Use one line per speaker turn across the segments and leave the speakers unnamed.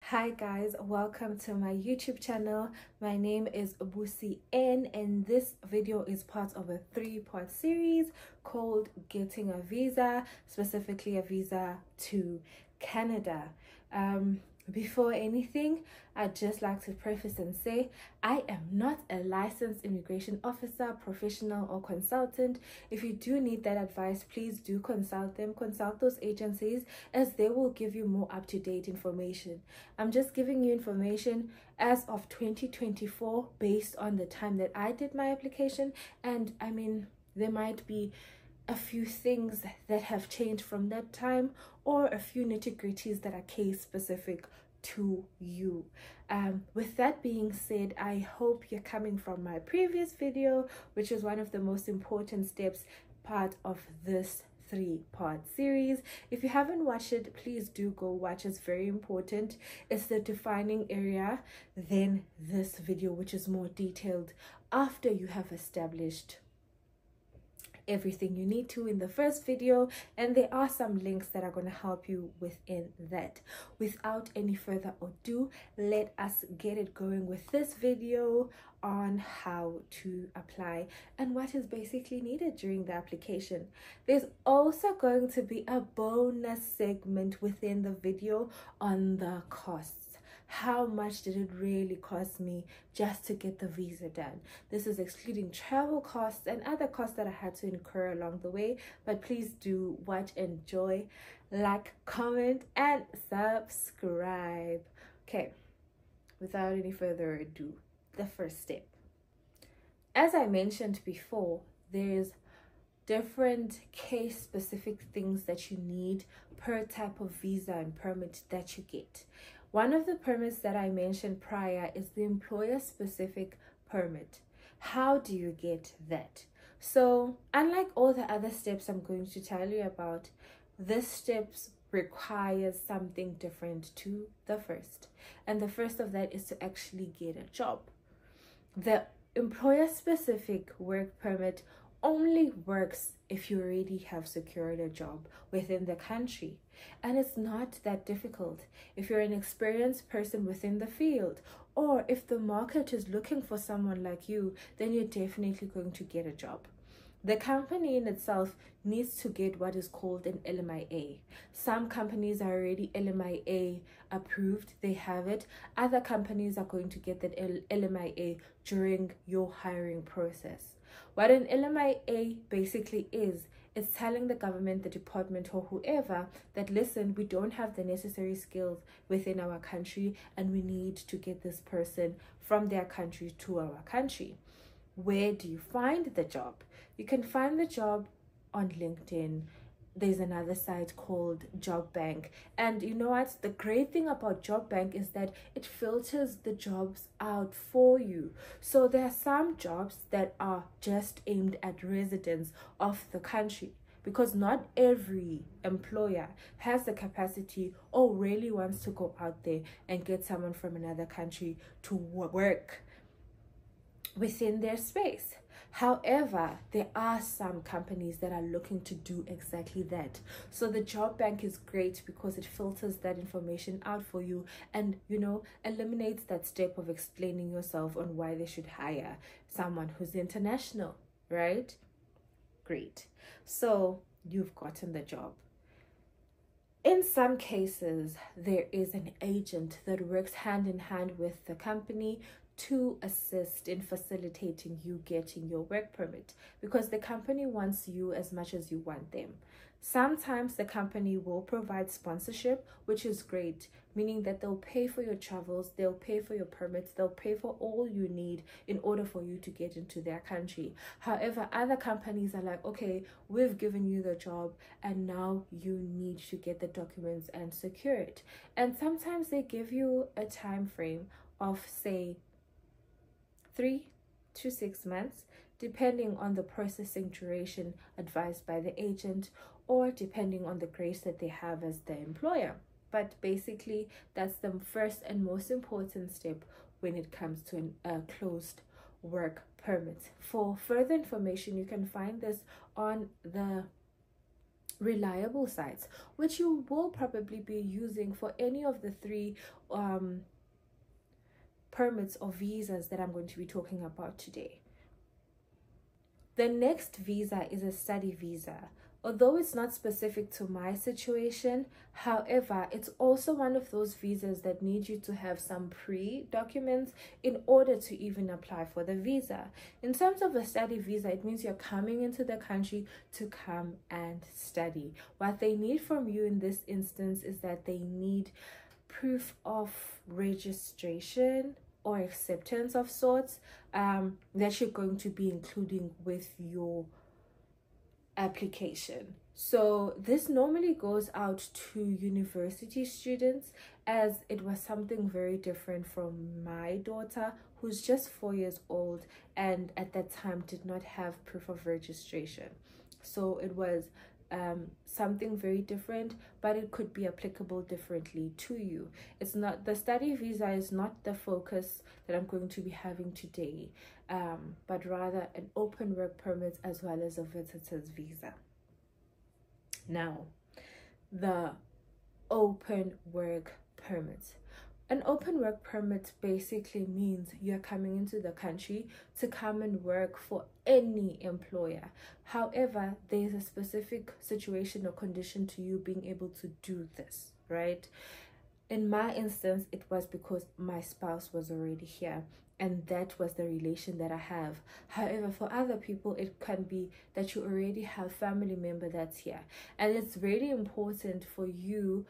Hi guys, welcome to my YouTube channel. My name is Busi N, and this video is part of a three-part series called Getting a Visa, specifically a visa to Canada. Before anything, I'd just like to preface and say I am not a licensed immigration officer, professional, or consultant. If you do need that advice, please do consult them. Consult those agencies, as they will give you more up-to-date information. I'm just giving you information as of 2024 based on the time that I did my application, and I mean, there might be a few things that have changed from that time, or a few nitty-gritties that are case specific to you. With that being said, I hope you're coming from my previous video, which is one of the most important steps part of this three-part series. If you haven't watched it, please do go watch. It's very important. It's the defining area, then this video, which is more detailed after you have established everything you need to in the first video, and there are some links that are going to help you within that. Without any further ado, let us get it going with this video on how to apply and what is basically needed during the application. There's also going to be a bonus segment within the video on the costs. How much did it really cost me just to get the visa done? This is excluding travel costs and other costs that I had to incur along the way. But please do watch, enjoy, like, comment, and subscribe. Okay, without any further ado, the first step. As I mentioned before, there's different case-specific things that you need per type of visa and permit that you get. One of the permits that I mentioned prior is the employer-specific permit. How do you get that? So, unlike all the other steps I'm going to tell you about, this steps requires something different to the first. And the first of that is to actually get a job. The employer-specific work permit only works if you already have secured a job within the country. And it's not that difficult. If you're an experienced person within the field, or if the market is looking for someone like you, then you're definitely going to get a job. The company in itself needs to get what is called an LMIA. Some companies are already LMIA approved, they have it. Other companies are going to get that LMIA during your hiring process. What an LMIA basically is, it's telling the government, the department, or whoever that, listen, we don't have the necessary skills within our country and we need to get this person from their country to our country. Where do you find the job? You can find the job on LinkedIn. There's another site called Job Bank, and you know what, the great thing about Job Bank is that it filters the jobs out for you. So there are some jobs that are just aimed at residents of the country, because not every employer has the capacity or really wants to go out there and get someone from another country to work within their space. However, there are some companies that are looking to do exactly that. So the Job Bank is great because it filters that information out for you and, you know, eliminates that step of explaining yourself on why they should hire someone who's international, right? Great. So you've gotten the job. In some cases, there is an agent that works hand in hand with the company to assist in facilitating you getting your work permit, because the company wants you as much as you want them. Sometimes the company will provide sponsorship, which is great, meaning that they'll pay for your travels, they'll pay for your permits, they'll pay for all you need in order for you to get into their country. However, other companies are like, okay, we've given you the job and now you need to get the documents and secure it. And sometimes they give you a time frame of, say, 3 to 6 months, depending on the processing duration advised by the agent, or depending on the grace that they have as the employer. But basically, that's the first and most important step when it comes to a closed work permit. For further information, you can find this on the reliable sites, which you will probably be using for any of the three permits or visas that I'm going to be talking about today. The next visa is a study visa. Although it's not specific to my situation, however, it's also one of those visas that need you to have some pre-documents in order to even apply for the visa. In terms of a study visa, it means you're coming into the country to come and study. What they need from you in this instance is that they need proof of registration or acceptance of sorts that you're going to be including with your application. So this normally goes out to university students, as it was something very different from my daughter, who's just 4 years old and at that time did not have proof of registration. So it was something very different, but it could be applicable differently to you. It's not, the study visa is not the focus that I'm going to be having today, but rather an open work permit as well as a visitor's visa. Now, the open work permit. An open work permit basically means you're coming into the country to come and work for any employer. However, there's a specific situation or condition to you being able to do this, right? In my instance, it was because my spouse was already here, and that was the relation that I have. However, for other people, it can be that you already have family member that's here. And it's really important for you,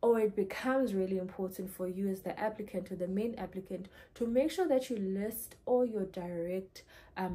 or it becomes really important for you as the applicant or the main applicant, to make sure that you list all your direct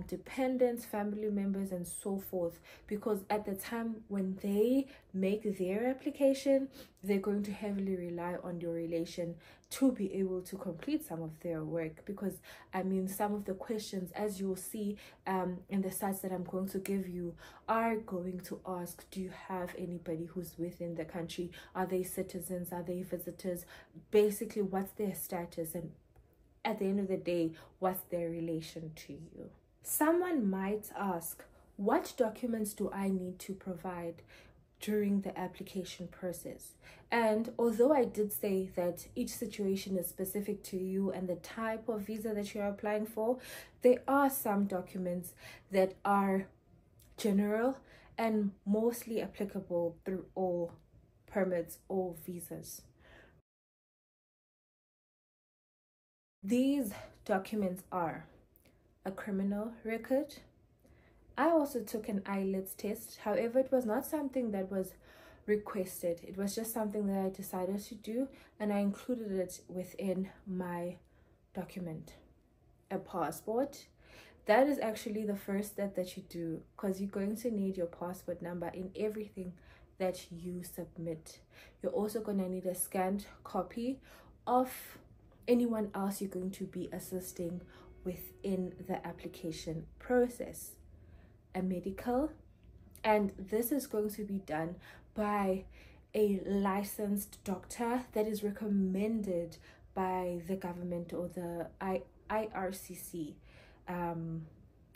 dependents, family members, and so forth, because at the time when they make their application, they're going to heavily rely on your relation to be able to complete some of their work. Because I mean, some of the questions, as you'll see in the sites that I'm going to give you, are going to ask, do you have anybody who's within the country? Are they citizens? Are they visitors? Basically, what's their status? And at the end of the day, what's their relation to you? Someone might ask, what documents do I need to provide during the application process? And although I did say that each situation is specific to you and the type of visa that you're applying for, there are some documents that are general and mostly applicable through all permits or visas. These documents are a criminal record. I also took an IELTS test. However, it was not something that was requested. It was just something that I decided to do, and I included it within my document. A passport. That is actually the first step that you do, because you're going to need your passport number in everything that you submit. You're also going to need a scanned copy of anyone else you're going to be assisting within the application process. A medical, and this is going to be done by a licensed doctor that is recommended by the government or the IRCC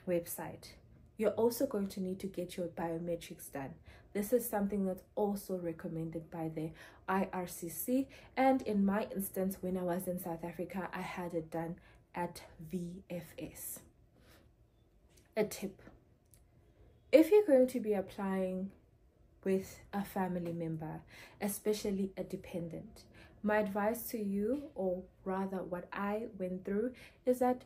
website. You're also going to need to get your biometrics done. This is something that's also recommended by the IRCC, and in my instance, when I was in South Africa, I had it done at VFS. A tip: if you're going to be applying with a family member, especially a dependent, my advice to you, or rather what I went through, is that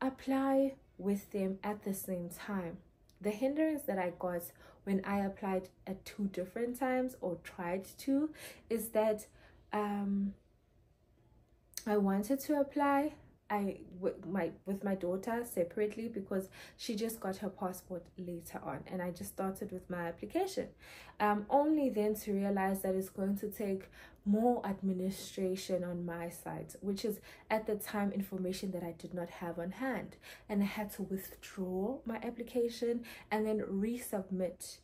apply with them at the same time. The hindrance that I got when I applied at 2 different times, or tried to, is that I wanted to apply with my daughter separately, because she just got her passport later on, and I just started with my application, only then to realize that it's going to take more administration on my side, which is at the time information that I did not have on hand, and I had to withdraw my application and then resubmit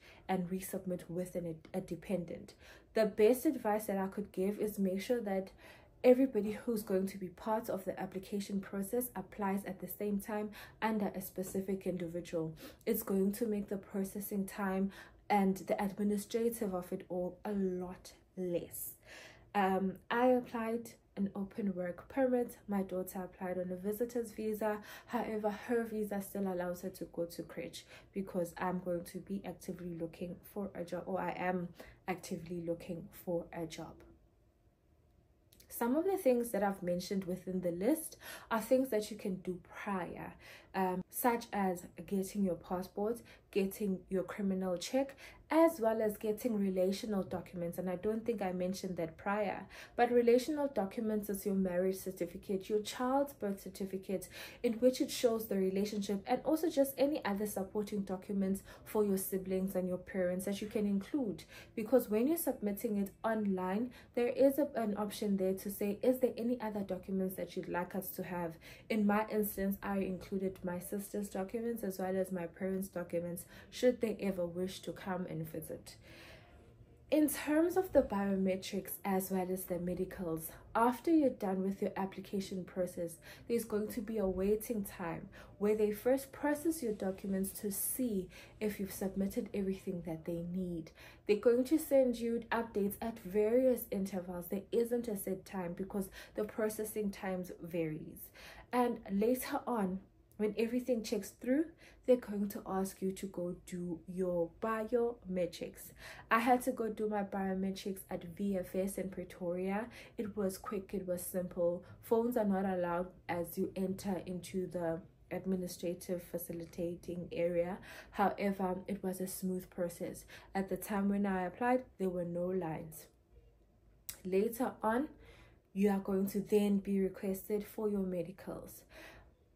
with a dependent. The best advice that I could give is make sure that everybody who's going to be part of the application process applies at the same time under a specific individual. It's going to make the processing time and the administrative of it all a lot less. I applied an open work permit. My daughter applied on a visitor's visa. However, her visa still allows her to go to crèche because I'm going to be actively looking for a job, or I am actively looking for a job. Some of the things that I've mentioned within the list are things that you can do prior, such as getting your passport, getting your criminal check, as well as getting relational documents. And I don't think I mentioned that prior, but relational documents is your marriage certificate, your child's birth certificate, in which it shows the relationship, and also just any other supporting documents for your siblings and your parents that you can include. Because when you're submitting it online, there is an option there to say, is there any other documents that you'd like us to have? In my instance, I included my sister's documents as well as my parents' documents, should they ever wish to come and visit. In terms of the biometrics as well as the medicals, after you're done with your application process, there's going to be a waiting time where they first process your documents to see if you've submitted everything that they need. They're going to send you updates at various intervals. There isn't a set time because the processing times varies. And later on, when everything checks through, they're going to ask you to go do your biometrics. I had to go do my biometrics at VFS in Pretoria. It was quick, it was simple. Phones are not allowed as you enter into the administrative facilitating area. However, it was a smooth process. At the time when I applied, there were no lines. Later on, you are going to then be requested for your medicals.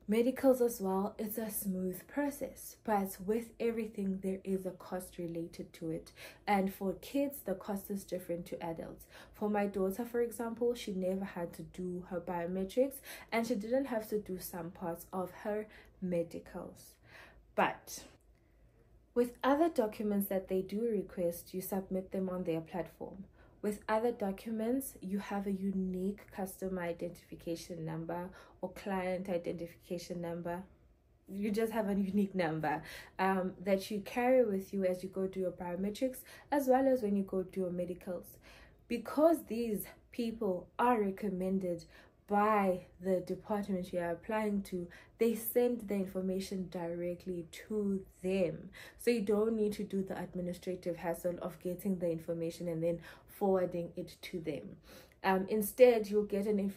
Medicals as well, it's a smooth process, but with everything there is a cost related to it, and for kids the cost is different to adults. For my daughter, for example, she never had to do her biometrics and she didn't have to do some parts of her medicals. But with other documents that they do request, you submit them on their platform. With other documents, you have a unique customer identification number or client identification number. You just have a unique number that you carry with you as you go do your biometrics, as well as when you go do your medicals. Because these people are recommended by the department you are applying to, they send the information directly to them. So you don't need to do the administrative hassle of getting the information and then forwarding it to them. Instead, you'll get an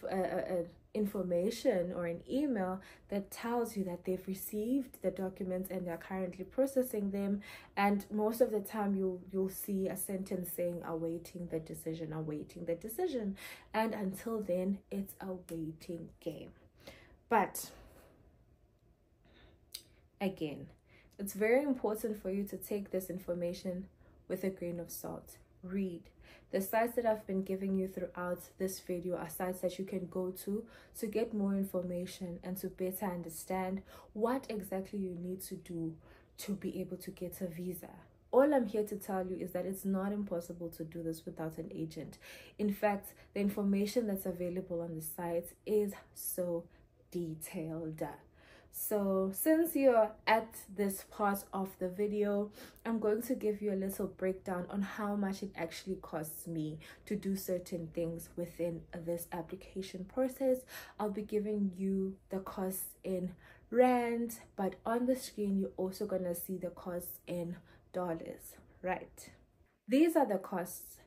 information or an email that tells you that they've received the documents and they're currently processing them, and most of the time you'll see a sentence saying awaiting the decision, and until then it's a waiting game. But again, it's very important for you to take this information with a grain of salt. Read. The sites that I've been giving you throughout this video are sites that you can go to get more information and to better understand what exactly you need to do to be able to get a visa. All I'm here to tell you is that it's not impossible to do this without an agent. In fact, the information that's available on the site is so detailed. So since you're at this part of the video, I'm going to give you a little breakdown on how much it actually costs me to do certain things within this application process. I'll be giving you the costs in rand, but on the screen you're also gonna see the costs in dollars, right? These are the costs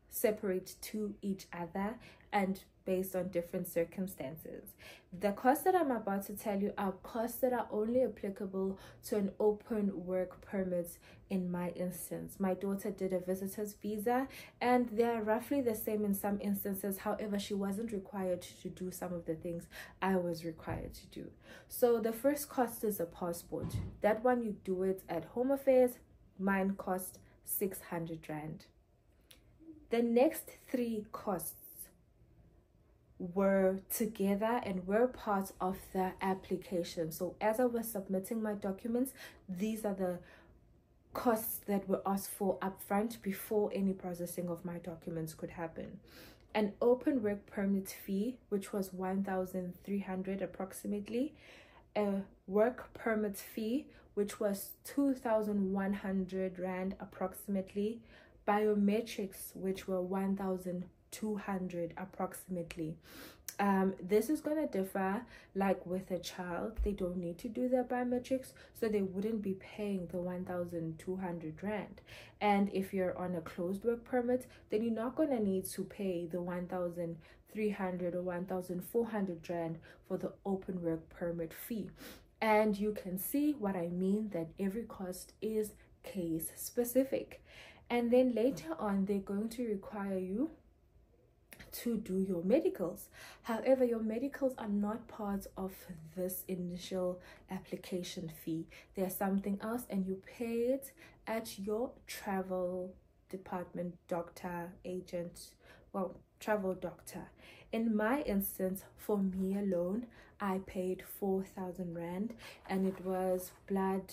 separate to each other and based on different circumstances. The costs that I'm about to tell you are costs that are only applicable to an open work permit. In my instance, my daughter did a visitor's visa and they're roughly the same in some instances. However, she wasn't required to do some of the things I was required to do. So the first cost is a passport. That one you do it at Home Affairs. Mine cost 600 rand. The next three costs were together and were part of the application. So as I was submitting my documents, these are the costs that were asked for upfront before any processing of my documents could happen. An open work permit fee, which was 1,300 approximately, a work permit fee, which was 2,100 Rand approximately, biometrics, which were 1,200 approximately. This is going to differ. Like with a child, they don't need to do their biometrics, so they wouldn't be paying the 1,200 Rand. And if you're on a closed work permit, then you're not going to need to pay the 1,300 or 1,400 Rand for the open work permit fee. And you can see what I mean, that every cost is case specific. And then later on, they're going to require you to do your medicals. However, your medicals are not part of this initial application fee. There's something else, and you pay it at your travel department, doctor, agent, well, travel doctor. In my instance, for me alone, I paid 4,000 Rand, and it was blood,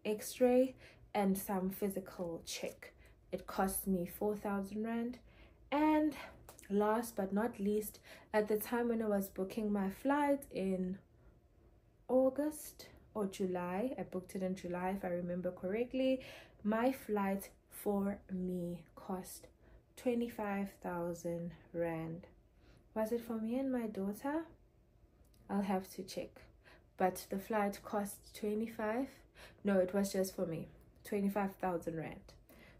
x-ray, and some physical check. It cost me 4,000 Rand. And last but not least, at the time when I was booking my flight in August or July, I booked it in July if I remember correctly, my flight for me cost 25,000 Rand. Was it for me and my daughter? I'll have to check. But the flight cost 25. No, it was just for me, 25,000 Rand.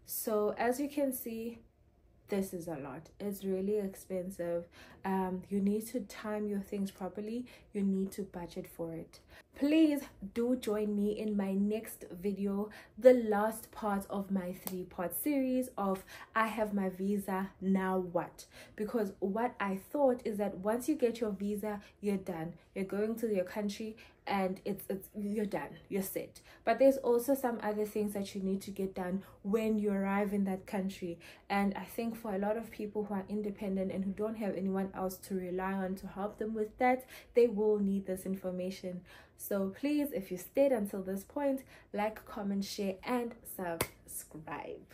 So as you can see, this is a lot. It's really expensive. You need to time your things properly. You need to budget for it. Please do join me in my next video, the last part of my 3-part series of I have my visa, now what? Because what I thought is that once you get your visa, you're done. You're going to your country and you're done, you're set. But there's also some other things that you need to get done when you arrive in that country. And I think for a lot of people who are independent and who don't have anyone else to rely on to help them with that, they will need this information. So please, if you stayed until this point, like, comment, share, and subscribe.